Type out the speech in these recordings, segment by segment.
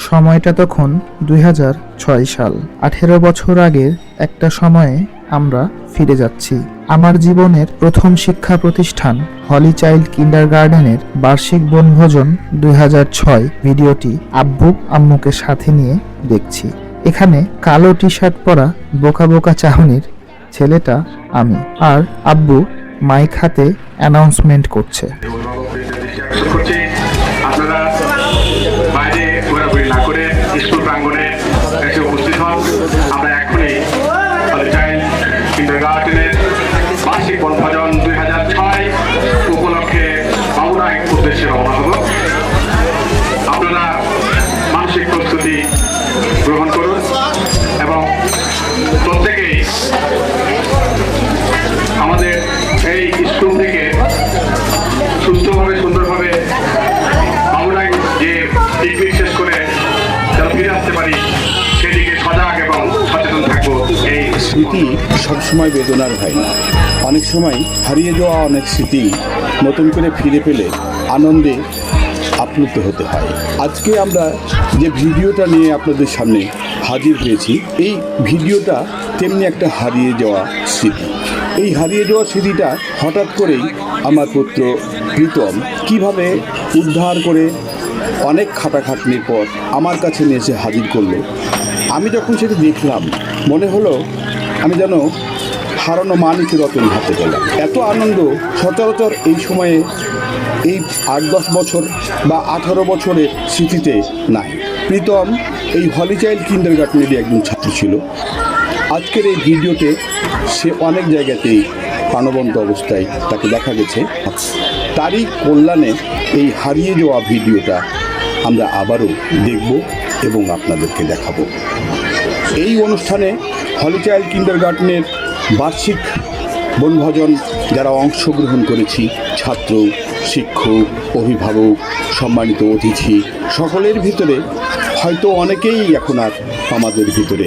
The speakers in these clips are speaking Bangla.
সময়টা তখন 2006 সাল। 18 বছর আগের একটা সময়ে আমরা ফিরে যাচ্ছি। আমার জীবনের প্রথম শিক্ষা প্রতিষ্ঠান হলি চাইল্ড কিন্ডারগার্টেনের বার্ষিক বনভোজন 2006 ভিডিওটি আব্বু আম্মুকে সাথে নিয়ে দেখছি। এখানে কালো টি শার্ট পরা বোকা বোকা চাহনির ছেলেটা আমি, আর আব্বু মাইক হাতে অ্যানাউন্সমেন্ট করছে। আপনারা বাইরে ঘোরাঘুরি না করে স্কুল প্রাঙ্গণে এসে উপস্থিত হন। আমরা এখনই চাইল্ড কিন্ডারগার্টেনের বার্ষিক বনভোজন 2006 উপলক্ষে বাবুরা এক উদ্দেশ্যে রওনা হব। আপনারা মানসিক প্রস্তুতি গ্রহণ করুন এবং প্রত্যেকেই আমাদের এই স্কুল থেকে সুস্থভাবে সুন্দরভাবে বাবুরাই যে পিকনিক শেষ করে যারা ফিরে আসতে পারি সেদিকে সজাগ এবং সচেতন থাকবো। এই স্মৃতি সবসময় বেদনার হয় না, অনেক সময় হারিয়ে যাওয়া অনেক স্মৃতি নতুন করে ফিরে পেলে আনন্দে আপ্লুত হতে হয়। আজকে আমরা যে ভিডিওটা নিয়ে আপনাদের সামনে হাজির হয়েছি, এই ভিডিওটা তেমনি একটা হারিয়ে যাওয়া স্মৃতি। এই হারিয়ে যাওয়া স্মৃতিটা হঠাৎ করেই আমার পুত্র প্রীতম কিভাবে উদ্ধার করে অনেক খাটাখাটনির পর আমার কাছে নিয়ে এসে হাজির করলো। আমি যখন সেটা দেখলাম মনে হলো আমি যেন হারানো মানিক রতন হাতে পেলাম। এত আনন্দ সচরাচর এই সময়ে এই 8-10 বছর বা 18 বছরের স্মৃতিতে নাই। প্রীতম এই হলি চাইল্ড কিন্ডারগার্টেনেরই একজন ছাত্র ছিল। আজকের এই ভিডিওতে সে অনেক জায়গাতেই প্রাণবন্ত অবস্থায় তাকে দেখা গেছে। তারই কল্যাণে এই হারিয়ে যাওয়া ভিডিওটা আমরা আবারও দেখব এবং আপনাদেরকে দেখাবো। এই অনুষ্ঠানে হলি চাইল্ড কিন্ডারগার্টেনের বার্ষিক বনভোজন যারা অংশগ্রহণ করেছি, ছাত্র, শিক্ষক, অভিভাবক, সম্মানিত অতিথি, সকলের ভিতরে হয়তো অনেকেই এখন আর আমাদের ভিতরে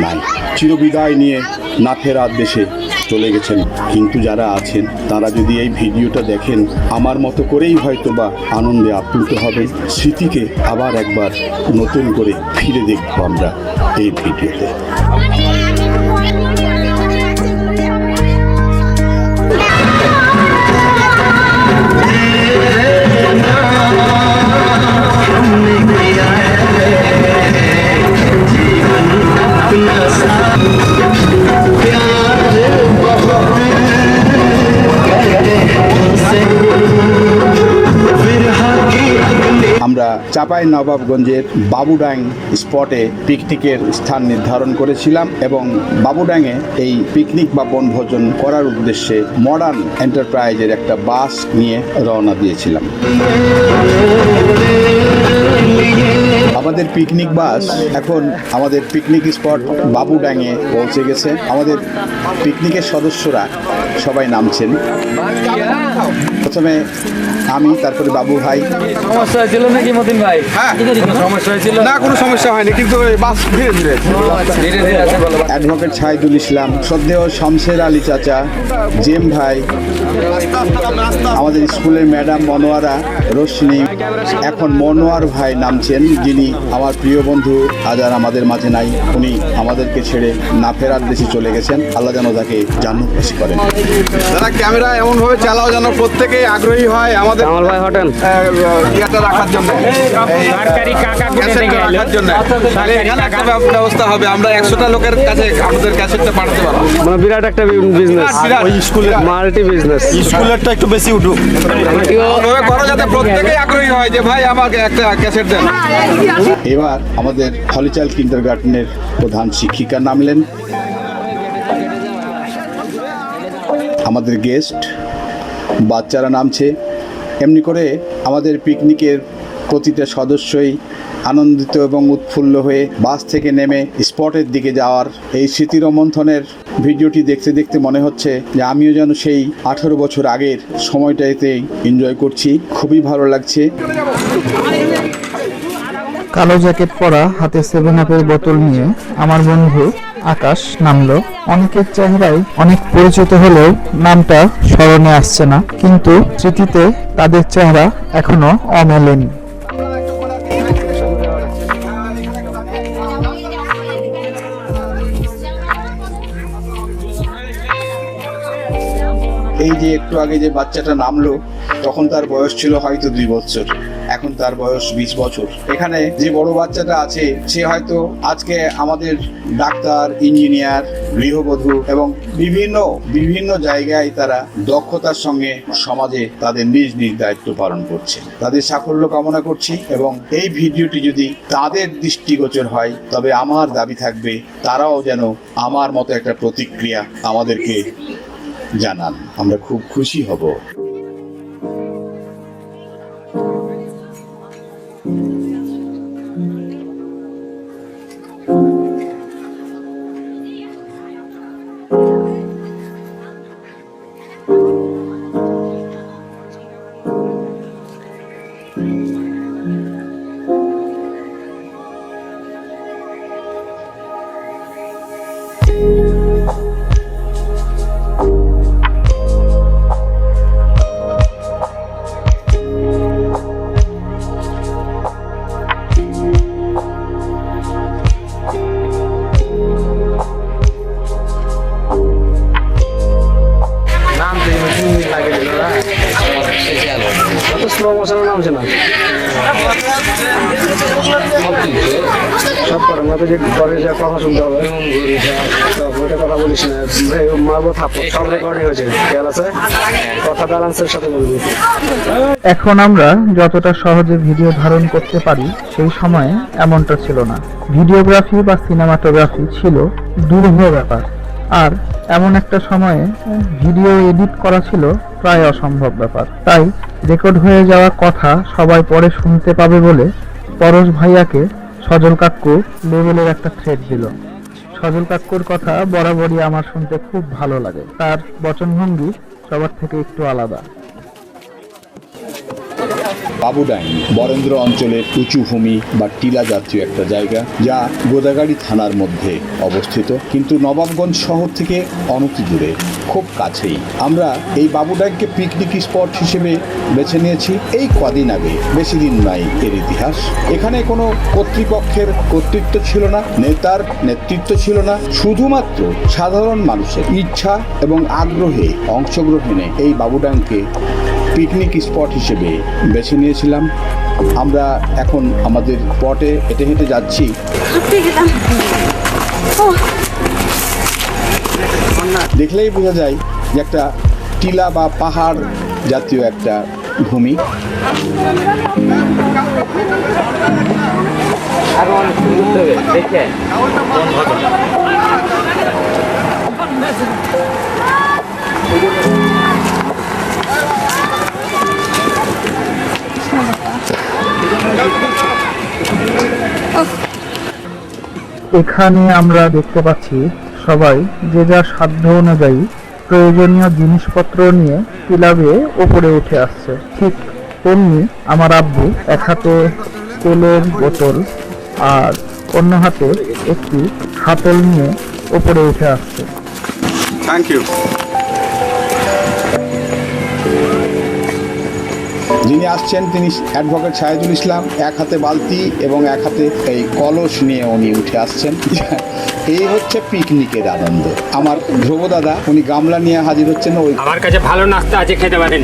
নাই, চিরবিদায় নিয়ে না ফেরার দেশে চলে গেছেন। কিন্তু যারা আছেন তারা যদি এই ভিডিওটা দেখেন আমার মতো করেই হয়তো বা আনন্দে আপ্লুত হবে। স্মৃতিকে আবার একবার নতুন করে ফিরে দেখব আমরা এই ভিডিওতে। আমরা চাঁপাই নবাবগঞ্জের বাবুডাং স্পটে পিকনিকের স্থান নির্ধারণ করেছিলাম এবং বাবুডাঙে এই পিকনিক বা বনভোজন করার উদ্দেশ্যে মডার্ন এন্টারপ্রাইজের একটা বাস নিয়ে রওনা দিয়েছিলাম। আমাদের পিকনিক বাস এখন আমাদের পিকনিক স্পট বাবুডাঙে পৌঁছে গেছে। আমাদের পিকনিকের সদস্যরা সবাই নামছেন। প্রথমে আমি, তারপরে বাবু ভাই। সমস্যা হয়েছিল নাকি মতিন ভাই? হ্যাঁ, সমস্যা হয়েছিল না, কোনো সমস্যা হয়নি, কিন্তু বাস ধীরে ধীরে অ্যাডভোকেট ছাইদুল ইসলাম, শ্রদ্ধেয় শামসের আলী চাচা, জেম ভাই, আমাদের স্কুলের ম্যাডাম মনোয়ারা, রোশনি, এখন মনোয়ার ভাই নামছেন, যিনি আমার প্রিয় বন্ধু, আজ আর আমাদের মাঝে নাই। উনি আমাদেরকে ছেড়ে না ফেরার দেশে চলে গেছেন। আল্লাহ যেন তাকে জান্নাত নসিব করেন। যারা ক্যামেরা এমনভাবে চালাও যেন প্রত্যেকেই আগ্রহী হয় আমাদের ইয়াটা রাখার জন্য, রাখার জন্য। তাহলে এখানে একটা ব্যবস্থা হবে, আমরা 100টা লোকের কাছে আমাদের ক্যাসেটটা পাঠাতে পারবো। মানে বিরাট একটা বিজনেস, ওই স্কুলের মাল্টি বিজনেস। স্কুলেরটা একটু বেশি উঠুক, করো যাতে প্রত্যেকেই আগ্রহী হয় যে ভাই আমাকে একটা ক্যাসেট দেন। এবার আমাদের হলি চাইল্ড কিন্ডারগার্টেনের প্রধান শিক্ষিকা নামলেন। আমাদের গেস্ট বাচ্চারা নামছে। এমনি করে আমাদের পিকনিকের প্রতিটা সদস্যই আনন্দিত এবং উৎফুল্ল হয়ে বাস থেকে নেমে স্পটের দিকে যাওয়ার এই স্মৃতিরোমন্থনের ভিডিওটি দেখতে দেখতে মনে হচ্ছে যে আমিও যেন সেই 18 বছর আগের সময়টাতেই এনজয় করছি। খুবই ভালো লাগছে। কালো জ্যাকেট পরা, হাতে 7-আপের বোতল নিয়ে আমার বন্ধু আকাশ নামলো। অনেকের চেহারায় অনেক পরিচিত হলেও নামটা স্মরণে আসছে না, কিন্তু স্মৃতিতে তাদের চেহারা এখনো অমেলেনি। এই যে একটু আগে যে বাচ্চাটা নামলো, তখন তার বয়স ছিল হয়তো 2 বছর, এখন তার বয়স 20 বছর। এখানে যে বড় বাচ্চাটা আছে সে হয়তো আজকে আমাদের ডাক্তার, ইঞ্জিনিয়ার, গৃহবধূ এবং বিভিন্ন জায়গায় তারা দক্ষতার সঙ্গে সমাজে তাদের নিজ নিজ দায়িত্ব পালন করছে। তাদের সাফল্য কামনা করছি এবং এই ভিডিওটি যদি তাদের দৃষ্টিগোচর হয় তবে আমার দাবি থাকবে তারাও যেন আমার মতো একটা প্রতিক্রিয়া আমাদেরকে জানান। আমরা খুব খুশি হব। স্লো মোশনের নামছে না সব করে আমাকে যে করে যা কথা শুনতে হবে, ওইটা কথা বলিস না, মারবো থাপ্পড়। সব রেকর্ডিং হয়েছে, খেয়াল আছে? কথা ব্যালেন্সের সাথে বলবি। এখন আমরা যতটা সহজে ভিডিও ধারণ করতে পারি সেই সময়ে এমনটা ছিল না। ভিডিওগ্রাফি বা সিনেমাটোগ্রাফি ছিল দুরূহ ব্যাপার, আর এমন একটা সময়ে ভিডিও এডিট করা ছিল প্রায় অসম্ভব ব্যাপার। তাই রেকর্ড হয়ে যাওয়া কথা সবাই পরে শুনতে পাবে বলে পরশ ভাইয়াকে সজল কাক্কু লেভেলের একটা থ্রেড দিল। সজল কাক্কুর কথা বরাবরই আমার শুনতে খুব ভালো লাগে, তার বচনভঙ্গি সবার থেকে একটু আলাদা। বাবুডাইন বরেন্দ্র অঞ্চলের উঁচু ভূমি বা টিলা জাতীয় একটা জায়গা, যা গোদাগাড়ি থানার মধ্যে অবস্থিত, কিন্তু নবাবগঞ্জ শহর থেকে অনতি দূরে, খুব কাছেই। আমরা এই বাবুডাইনকে পিকনিক স্পট হিসেবে বেছে নিয়েছি এই কদিন আগে, বেশি দিন নাই এর ইতিহাস। এখানে কোনো কর্তৃপক্ষের কর্তৃত্ব ছিল না, নেতার নেতৃত্ব ছিল না, শুধুমাত্র সাধারণ মানুষের ইচ্ছা এবং আগ্রহে অংশগ্রহণে এই বাবুডাইনকে পিকনিক স্পট হিসেবে বেছে নিয়েছিলাম। আমরা এখন আমাদের স্পটে হেঁটে হেঁটে যাচ্ছি। দেখলেই বোঝা যায় যে একটা টিলা বা পাহাড় জাতীয় একটা ভূমি। এখানে আমরা দেখতে পাচ্ছি সবাই যে যার সাধ্য অনুযায়ী প্রয়োজনীয় জিনিসপত্র নিয়ে টিলা বেয়ে ওপরে উঠে আসছে। ঠিক তেমনি আমার আব্বু এক হাতে তেলের বোতল আর অন্য হাতে একটি হাতল নিয়ে ওপরে উঠে আসছে। Thank you. যিনি আসছেন তিনি অ্যাডভোকেট সাহেদুল ইসলাম। এক হাতে বালতি এবং এক হাতে এই কলস নিয়ে উনি উঠে আসছেন। এই হচ্ছে পিকনিকের আনন্দ। আমার ধ্রুব দাদা উনি গামলা নিয়ে হাজির হচ্ছেন। ওই আমার কাছে ভালো নাস্তা আছে, খেতে পারেন।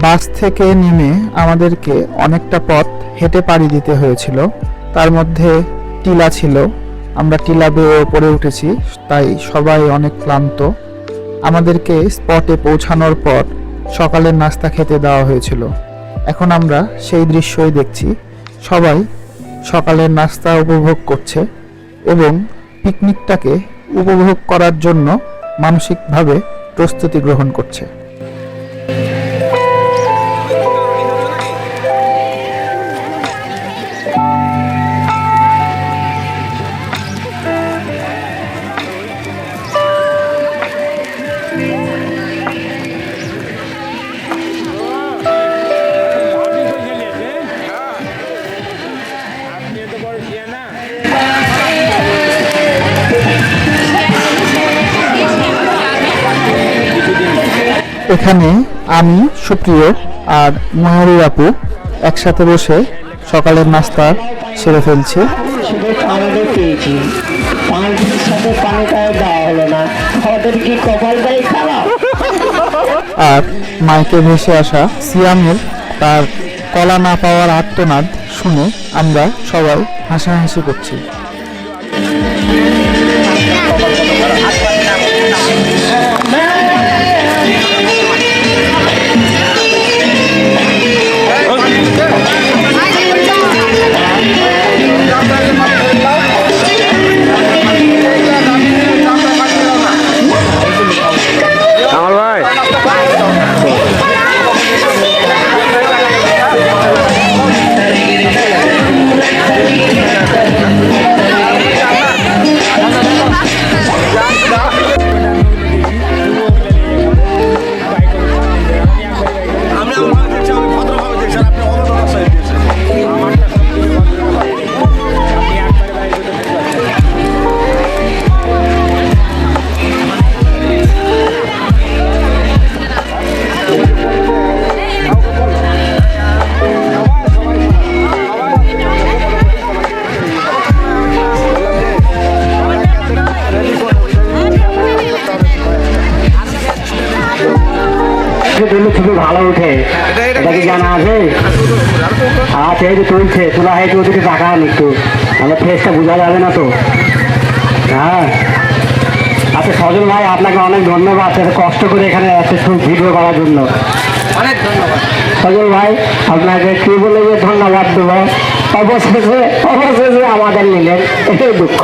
বাস থেকে নেমে আমাদেরকে অনেকটা পথ হেঁটে পাড়ি দিতে হয়েছিল। তার মধ্যে টিলা ছিল, আমরা টিলা বেয়ে ওপরে উঠেছি, তাই সবাই অনেক ক্লান্ত। আমাদেরকে স্পটে পৌঁছানোর পর সকালের নাস্তা খেতে দেওয়া হয়েছিল। এখন আমরা সেই দৃশ্যই দেখছি, সবাই সকালের নাস্তা উপভোগ করছে এবং পিকনিকটাকে উপভোগ করার জন্য মানসিকভাবে প্রস্তুতি গ্রহণ করছে। এখানে আমি, সুপ্রিয় আর মহারী আপু একসাথে বসে সকালের নাস্তা সেরে ফেলছি। শুধু আনন্দ পেয়েছি, পানির সাথে পানিটাও দেওয়া হলো না, ওদের কি কপালটাই খারাপ। আর মাইকে ভেসে আসা সিয়ামের তার কলা না পাওয়ার আর্তনাদ শুনে আমরা সবাই হাসাহাসি করছি। কামাল ভাই খুবই ভালো উঠে, এটা কি জানা আছে? আচ্ছা, এই যে তুলছে, তোলা হয়তো ওদিকে তাকান একটু, আমার ফেসটা বোঝা যাবে না তো। হ্যাঁ, আচ্ছা সজল ভাই, আপনাকে অনেক ধন্যবাদ এত কষ্ট করে এখানে এত ভিডিও করার জন্য। অনেক ধন্যবাদ সজল ভাই, আপনাকে কি বলে যে ধন্যবাদ দেবো। অবশেষে আমাদের নিলেন, এটাই দুঃখ।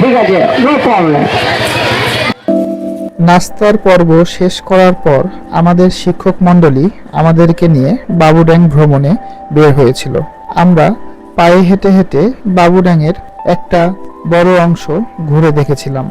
ঠিক আছে, নো প্রবলেম। নাস্তার পর্ব শেষ করার পর আমাদের শিক্ষক মণ্ডলী আমাদেরকে নিয়ে বাবুড্যাং ভ্রমণে বের হয়েছিল। আমরা পায়ে হেঁটে হেঁটে বাবুড্যাংয়ের একটা বড় অংশ ঘুরে দেখেছিলাম।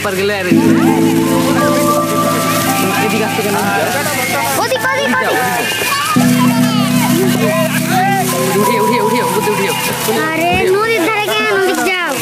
একবার গেলে আর এদিকে আসতে কেন উঠিয়ে আরে নদীর ধারে কেন নদী যাও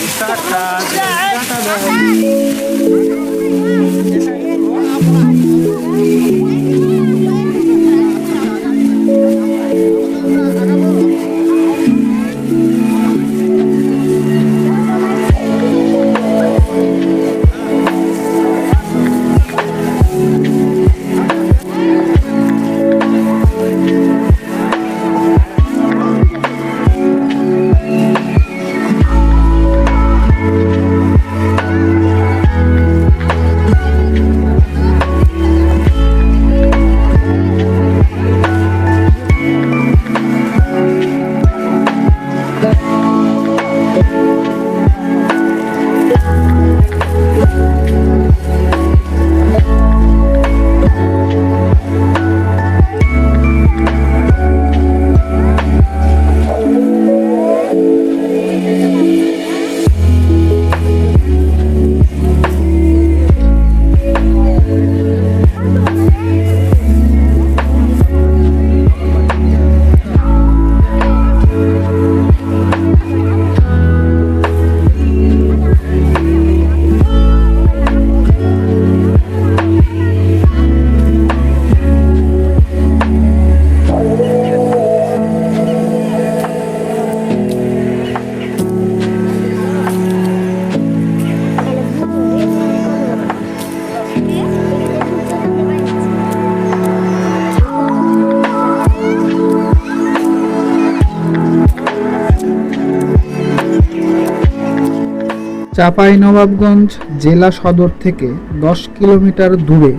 চাঁপাইনবাবগঞ্জ জেলা সদর থেকে 10 কিলোমিটার দূরে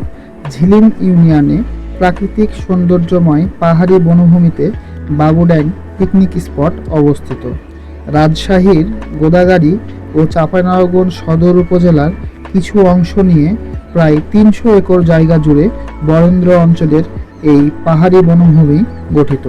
ঝিলিম ইউনিয়নে প্রাকৃতিক সৌন্দর্যময় পাহাড়ি বনভূমিতে বাবুড্যাং পিকনিক স্পট অবস্থিত। রাজশাহীর গোদাগাড়ী ও চাঁপাইনবাবগঞ্জ সদর উপজেলার কিছু অংশ নিয়ে প্রায় 300 একর জায়গা জুড়ে বরেন্দ্র অঞ্চলের এই পাহাড়ি বনভূমি গঠিত।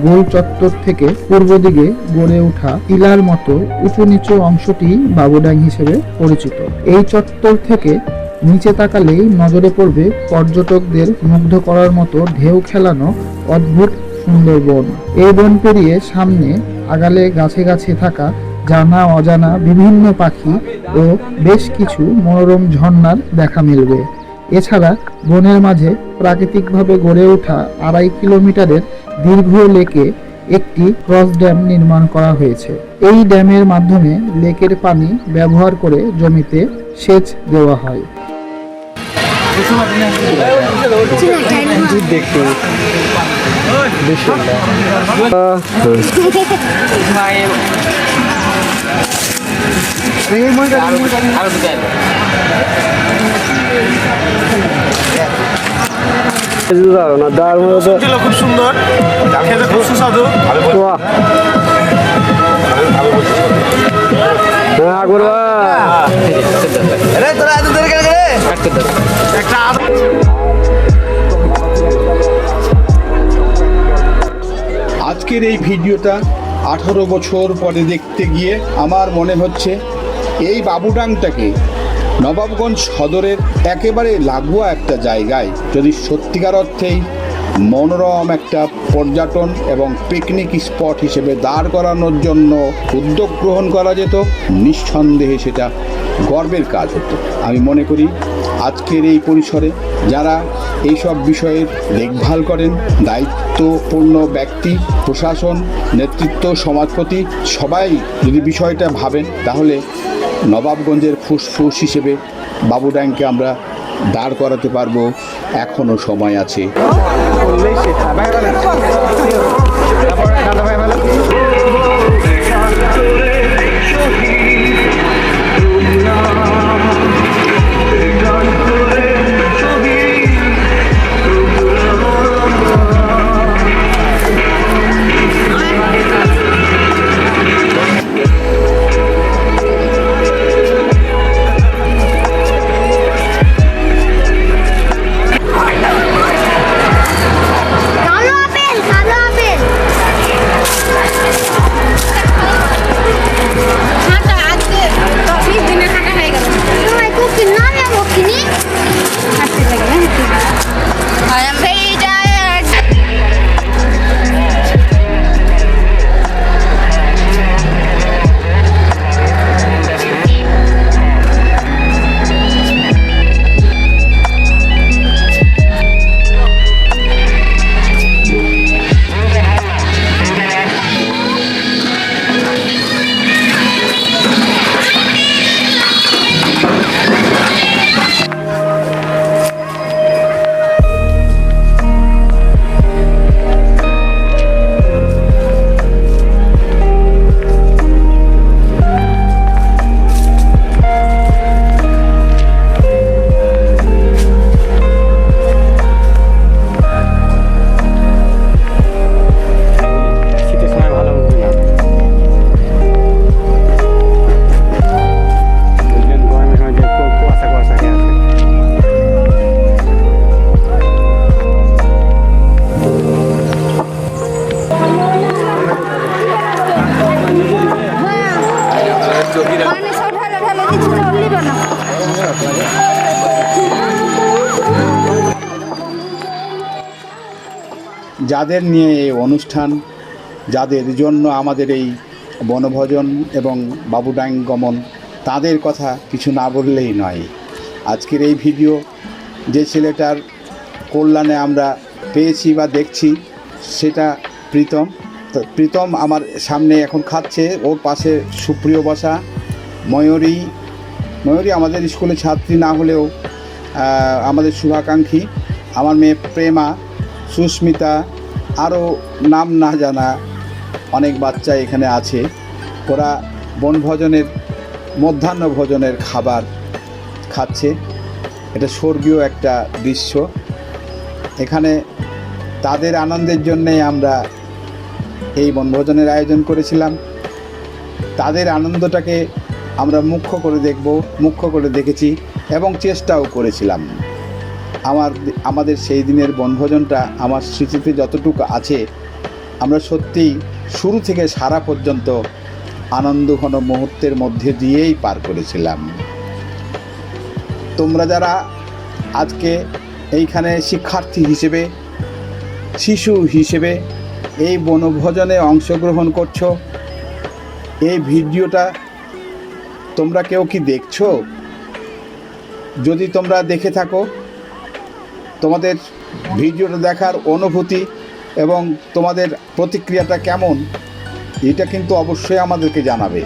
গোল চত্বর থেকে পূর্ব দিকে গড়ে ওঠা টিলার মতো উঁচু নিচু অংশটি বাবুড্যাং হিসেবে পরিচিত। এই চত্বর থেকে নিচে তাকালেই নজরে পড়বে পর্যটকদের মুগ্ধ করার মতো ঢেউ খেলানো অদ্ভুত সুন্দর বন। এই বন পেরিয়ে সামনে আগালে গাছে গাছে থাকা জানা অজানা বিভিন্ন পাখি ও বেশ কিছু মনোরম ঝর্ণার দেখা মিলবে। এছাড়া বনের মাঝে প্রাকৃতিকভাবে গড়ে ওঠা 2.5 কিলোমিটারের দীর্ঘ লেকে একটি ক্রস ড্যাম নির্মাণ করা হয়েছে। এই ড্যামের মাধ্যমে লেকের পানি ব্যবহার করে জমিতে সেচ দেওয়া হয়। খুব সুন্দর, খেতে খুব সুস্বাদু। আজকের এই ভিডিওটা 18 বছর পরে দেখতে গিয়ে আমার মনে হচ্ছে এই বাবুডাংটাকে নবাবগঞ্জ সদরের একেবারে লাগোয়া একটা জায়গায় যদি সত্যিকার অর্থেই মনোরম একটা পর্যটন এবং পিকনিক স্পট হিসেবে দাঁড় করানোর জন্য উদ্যোগ গ্রহণ করা যেত, নিঃসন্দেহে সেটা গর্বের কাজ হতো। আমি মনে করি আজকের এই পরিসরে যারা এইসব বিষয়ের দেখভাল করেন, দায়িত্বপূর্ণ ব্যক্তি, প্রশাসন, নেতৃত্ব, সমাজপতি সবাই যদি বিষয়টা ভাবেন, তাহলে নবাবগঞ্জের ফুসফুস হিসেবে বাবুড্যাংকে আমরা দাঁড় করাতে পারবো। এখনও সময় আছে। কালো আপেল, কালো আপেল। হাঁটা আজকে 20 দিনের হাঁটা হয়ে গেল। তোমার কুকি না নেবো কিনি? হাঁটতে লাগে না। I am very tired. শীতের সময় ভালো উঠবে না, বুঝলেন? গরমের সময় যে কুয়াশা কুয়াশা হয়ে আছে। পানি সব ঢালে ঢালে দিচ্ছি, জল নিবে না। যাদের নিয়ে এই অনুষ্ঠান, যাদের জন্য আমাদের এই বনভোজন এবং বাবুড্যাং গমন, তাদের কথা কিছু না বললেই নয়। আজকের এই ভিডিও যে ছেলেটার কল্যাণে আমরা পেয়েছি বা দেখছি, সেটা প্রীতম। তো প্রীতম আমার সামনে এখন খাচ্ছে, ওর পাশে সুপ্রিয় বসা, ময়ূরী। ময়ূরী আমাদের স্কুলে ছাত্রী না হলেও আমাদের শুভাকাঙ্ক্ষী। আমার মেয়ে প্রেমা, সুস্মিতা, আরও নাম না জানা অনেক বাচ্চা এখানে আছে। ওরা বনভোজনের মধ্যাহ্ন ভোজনের খাবার খাচ্ছে। এটা স্বর্গীয় একটা দৃশ্য। এখানে তাদের আনন্দের জন্যে আমরা এই বনভোজনের আয়োজন করেছিলাম। তাদের আনন্দটাকে আমরা মুখ্য করে দেখেছি এবং চেষ্টাও করেছিলাম। আমাদের সেই দিনের বনভোজনটা আমার স্মৃতিতে যতটুকু আছে, আমরা সত্যিই শুরু থেকে সারা পর্যন্ত আনন্দঘন মুহূর্তের মধ্যে দিয়েই পার করেছিলাম। তোমরা যারা আজকে এইখানে শিক্ষার্থী হিসেবে, শিশু হিসেবে এই বনভোজনে অংশগ্রহণ করছো, এই ভিডিওটা তোমরা কেউ কি দেখছো? যদি তোমরা দেখে থাকো, তোমাদের ভিডিওটা দেখার অনুভূতি এবং তোমাদের প্রতিক্রিয়াটা কেমন, এটা কিন্তু অবশ্যই আমাদেরকে জানাবে।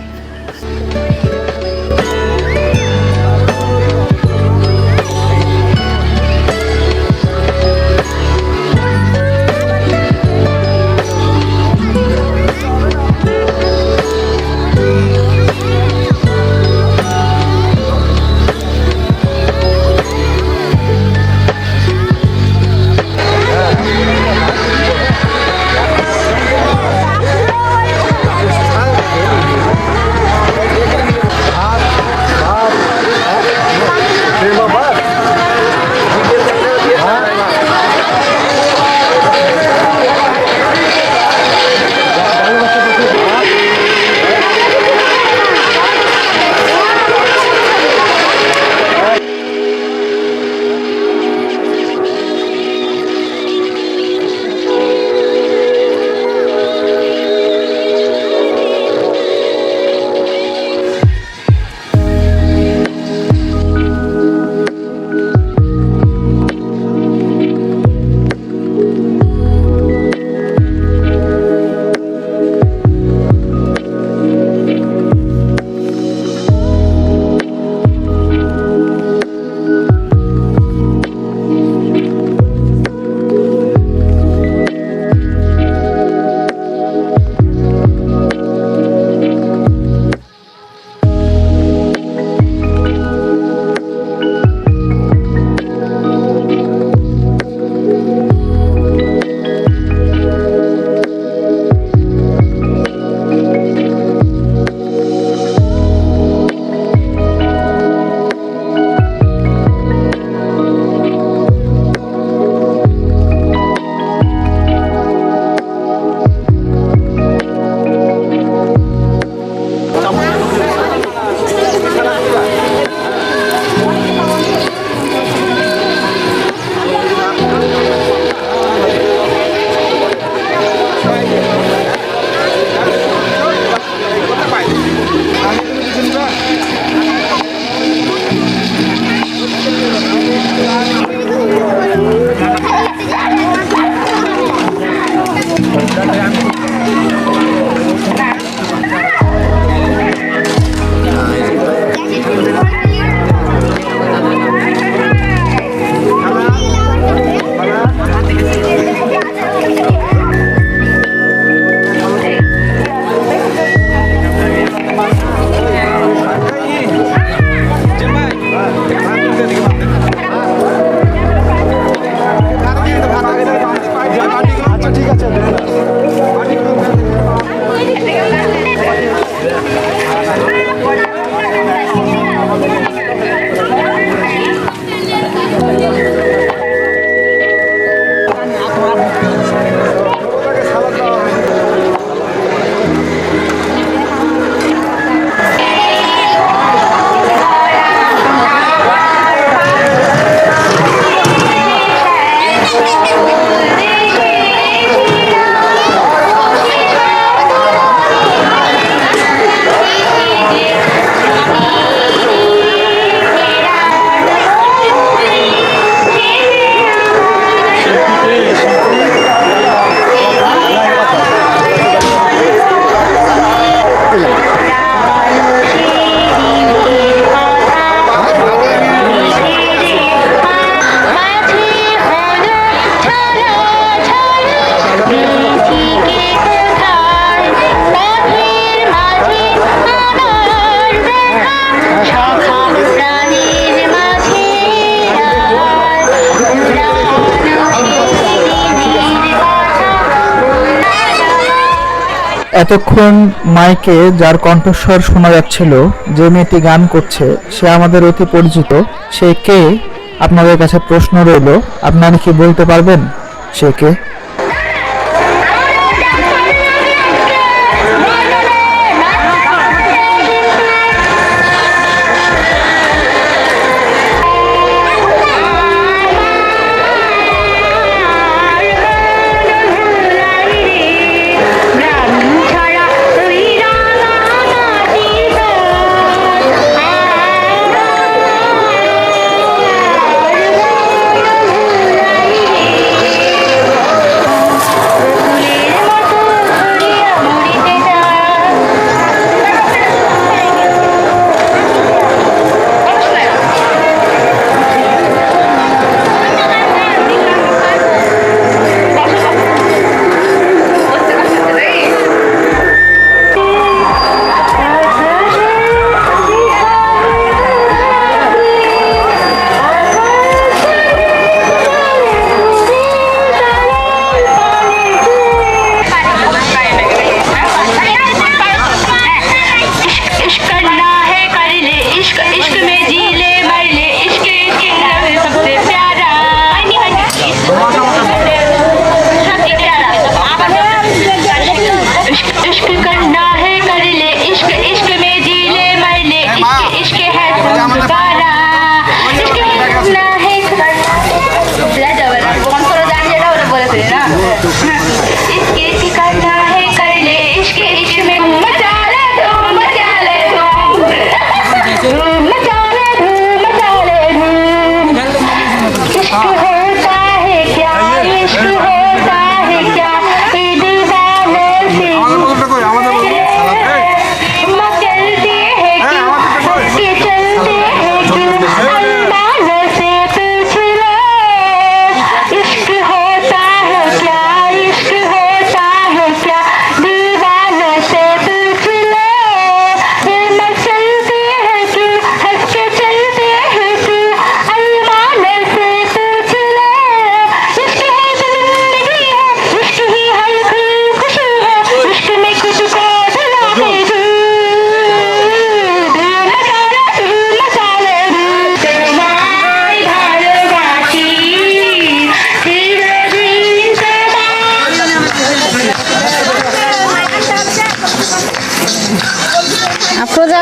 এতক্ষণ মাইকে যার কণ্ঠস্বর শোনা যাচ্ছিল, যে মেয়েটি গান করছে, সে আমাদের অতি পরিচিত। সে কে? আপনাদের কাছে প্রশ্ন রইল, আপনারা কি বলতে পারবেন সে কে?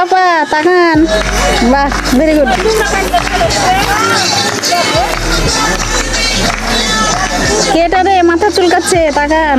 আপা তাকান, বাহ, ভেরি গুড। কেটা রে মাথা চুলকাচ্ছে, তাকান।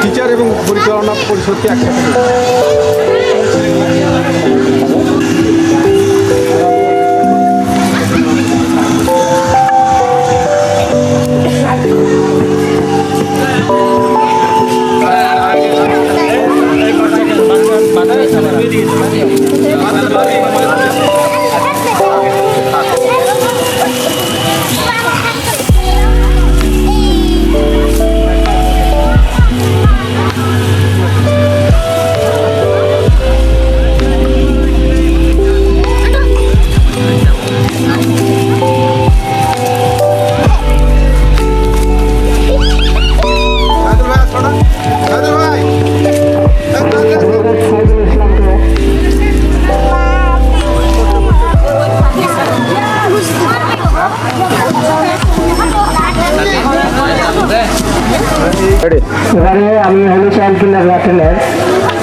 টিচার এবং পরিচালনা পরিষদকে একসাথে এবারে আমি হলি চাইল্ড কিন্ডারগার্টেনের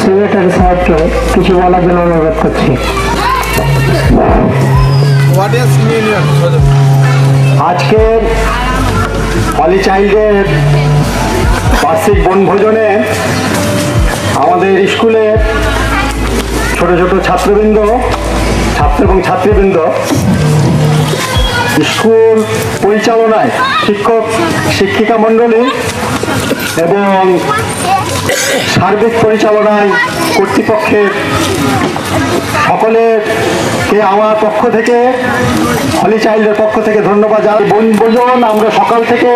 সেক্রেটারি সাহেবকে কিছু বলার জন্য অনুরোধ করছি। আজকে হলি চাইল্ডের বার্ষিক বনভোজনে আমাদের স্কুলের ছোট ছোট ছাত্রবৃন্দ, ছাত্র এবং ছাত্রীবৃন্দ, স্কুল পরিচালনায় শিক্ষক শিক্ষিকা মণ্ডলী এবং সার্বিক পরিচালনায় কর্তৃপক্ষের সকলেরকে আমার পক্ষ থেকে, হলি চাইল্ডের পক্ষ থেকে ধন্যবাদ জানাই। বনভোজন আমরা সকাল থেকে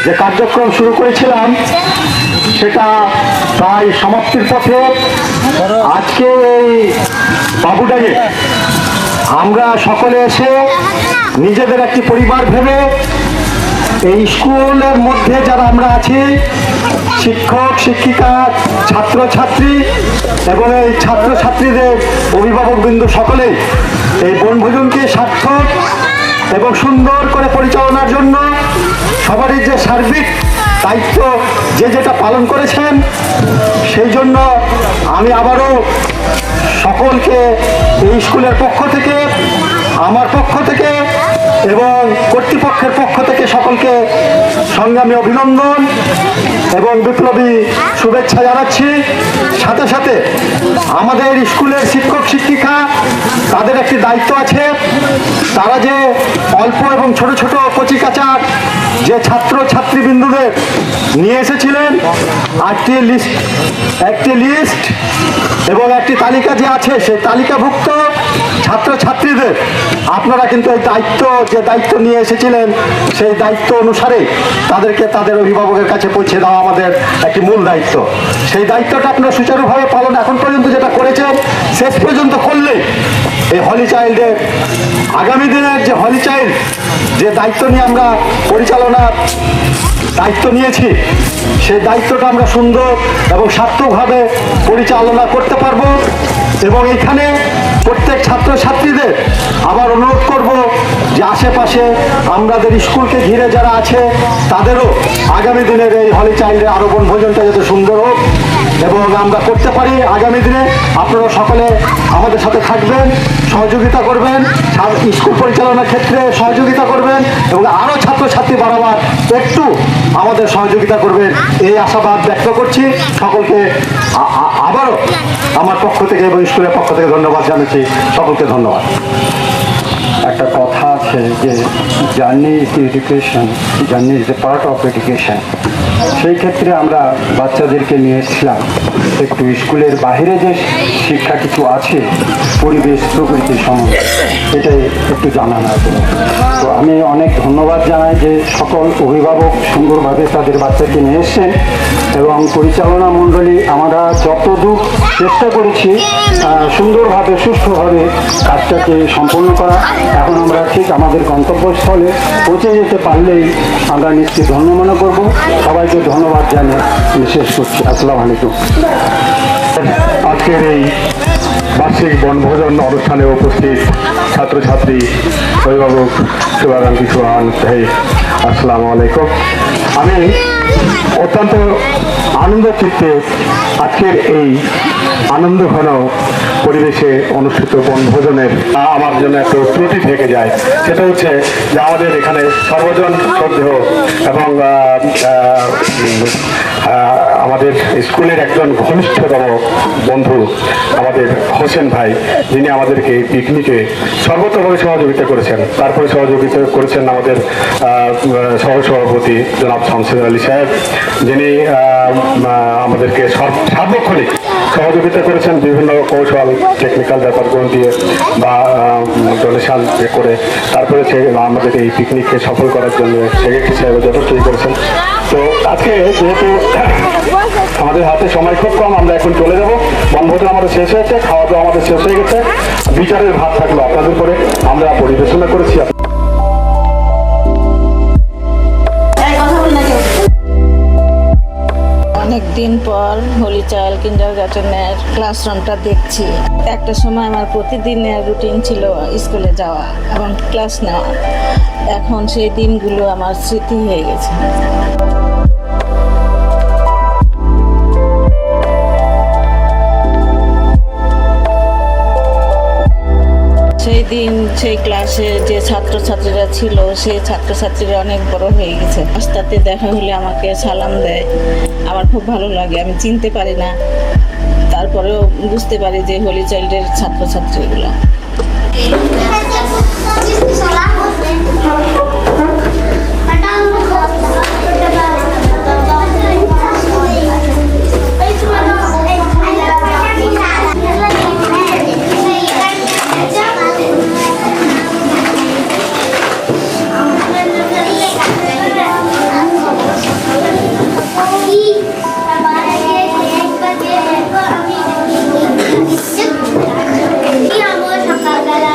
যে কার্যক্রম শুরু করেছিলাম সেটা প্রায় সমাপ্তির পথে। আজকে এই বাবুডাঙ্গে আমরা সকলে এসে নিজেদের একটি পরিবার ভেবে এই স্কুলের মধ্যে যারা আমরা আছি, শিক্ষক শিক্ষিকা, ছাত্রছাত্রী এবং এই ছাত্রছাত্রীদের অভিভাবকবৃন্দ সকলেই এই বনভোজনকে সার্থক এবং সুন্দর করে পরিচালনার জন্য সবারই যে সার্বিক দায়িত্ব যে যেটা পালন করেছেন, সেই জন্য আমি আবারও সকলকে এই স্কুলের পক্ষ থেকে, আমার পক্ষ থেকে এবং কর্তৃপক্ষের পক্ষ থেকে সকলকে সংগ্রামী অভিনন্দন এবং বিপ্লবী শুভেচ্ছা জানাচ্ছি। সাথে সাথে আমাদের স্কুলের শিক্ষক শিক্ষিকা, তাদের একটি দায়িত্ব আছে। তারা যে অল্প এবং ছোট ছোট কচিকাচার যে ছাত্র ছাত্রীবৃন্দদের নিয়ে এসেছিলেন, একটি লিস্ট এবং একটি তালিকা যে আছে সেই তালিকাভুক্ত ছাত্রছাত্রীদের আপনারা কিন্তু এই দায়িত্ব নিয়ে এসেছিলেন, সেই দায়িত্ব অনুসারে তাদেরকে তাদের অভিভাবকের কাছে পৌঁছে দেওয়া আমাদের একটি মূল দায়িত্ব। সেই দায়িত্বটা আপনারা সুচারুভাবে পালন এখন পর্যন্ত যেটা করেছেন, শেষ পর্যন্ত করলে এই হলি চাইল্ডের আগামী দিনের যে হলি চাইল্ড যে দায়িত্ব নিয়ে আমরা পরিচালনার দায়িত্ব নিয়েছি, সেই দায়িত্বটা আমরা সুন্দর এবং সার্থকভাবে পরিচালনা করতে পারবো। এবং এখানে প্রত্যেক ছাত্রছাত্রীদের আবার অনুরোধ করব যে আশেপাশে আমাদের স্কুলকে ঘিরে যারা আছে তাদেরও আগামী দিনের এই হলি চাইল্ডের আরো বনভোজনটা যাতে সুন্দর হোক এবং আমরা করতে পারি। আগামী দিনে আপনারা সকলে আমাদের সাথে থাকবেন, সহযোগিতা করবেন, স্কুল পরিচালনার ক্ষেত্রে সহযোগিতা করবেন এবং আরো ছাত্রছাত্রী বাড়াবার একটু আমাদের সহযোগিতা করবেন, এই আশাবাদ ব্যক্ত করছি। সকলকে আবারও আমার পক্ষ থেকে এবং স্কুলের পক্ষ থেকে ধন্যবাদ জানাচ্ছি। সকলকে ধন্যবাদ। একটা কথা আছে যে journey is education, journey is a part of education. সেই ক্ষেত্রে আমরা বাচ্চাদেরকে নিয়ে এসেছিলাম একটু স্কুলের বাইরে যে শিক্ষা কিছু আছে, পরিবেশ প্রকৃতির সম্বন্ধে, এটাই একটু জানানোর জন্য। তো আমি অনেক ধন্যবাদ জানাই যে সকল অভিভাবক সুন্দরভাবে তাদের বাচ্চাকে নিয়ে এসছেন এবং পরিচালনা মণ্ডলী আমরা যতদূর চেষ্টা করেছি সুন্দরভাবে সুষ্ঠুভাবে কাজটাকে সম্পন্ন করা। এখন আমরা ঠিক আমাদের গন্তব্যস্থলে পৌঁছে যেতে পারলেই আমরা নিশ্চিত ধন্য মনে করব। সবাইকে ধন্যবাদ জানিয়ে আমি শেষ করছি। আসসালামু আলাইকুম। আজকের এই বার্ষিক বনভোজন অনুষ্ঠানে উপস্থিত ছাত্রছাত্রী, অভিভাবক, শুভাকাঙ্ক্ষী, ভাই, আসসালামু আলাইকুম। আমি অত্যন্ত আনন্দ চিত্তে আজকের এই আনন্দঘন পরিবেশে অনুষ্ঠিত বনভোজনের আমার জন্য একটু ত্রুটি থেকে যায়। সেটা হচ্ছে যে আমাদের এখানে সর্বজন শ্রদ্ধেয় এবং আমাদের স্কুলের একজন ঘনিষ্ঠতম বন্ধু আমাদের হোসেন ভাই, যিনি আমাদেরকে এই পিকনিকে সর্বতভাবে সহযোগিতা করেছেন। তারপরে সহযোগিতা করেছেন আমাদের সহসভাপতি জনাব শামসুল আলী সাহেব, যিনি আমাদেরকে সার্বক্ষণিক সহযোগিতা করেছেন বিভিন্ন কৌশল, টেকনিক্যাল ব্যাপারগুলো দিয়ে বা ডোনেশন করে। তারপরে সে আমাদের এই পিকনিককে সফল করার জন্য সেক্রেটারি সাহেব যথেষ্টই করেছেন। তো আজকে যেহেতু আমাদের হাতে সময় খুব কম, আমরা এখন চলে যাব। বনভোজন আমাদের শেষ হয়েছে, খাওয়া দাওয়া আমাদের শেষ হয়ে গেছে। বিচারের ভাত থাকলো আপনাদের করে, আমরা পরিবেশনা করেছি। অনেকদিন পর হলি চাইল্ড কিন্ডারগার্টেনের ক্লাসরুমটা দেখছি। একটা সময় আমার প্রতিদিনের রুটিন ছিল স্কুলে যাওয়া এবং ক্লাস নেওয়া। এখন সেই দিনগুলো আমার স্মৃতি হয়ে গেছে। সেই দিন সেই ক্লাসে যে ছাত্রছাত্রীরা ছিল, সেই ছাত্রছাত্রীরা অনেক বড় হয়ে গেছে। রাস্তাতে দেখা হলে আমাকে সালাম দেয়, আমার খুব ভালো লাগে। আমি চিনতে পারি না, তারপরেও বুঝতে পারি যে হলি চাইল্ডের ছাত্রছাত্রীগুলো। সকালবেলা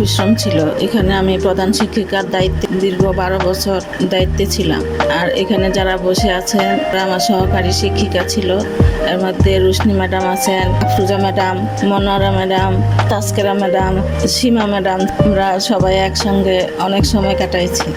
পরিশ্রম ছিল। এখানে আমি প্রধান শিক্ষিকার দায়িত্বে দীর্ঘ 12 বছর দায়িত্বে ছিলাম। আর এখানে যারা বসে আছেন তারা আমার সহকারী শিক্ষিকা ছিল। এর মধ্যে রুশনি ম্যাডাম আছেন, Afruza madam, Monowara madam, Taskera madam, Seema madam. আমরা সবাই একসঙ্গে অনেক সময় কাটাইছি।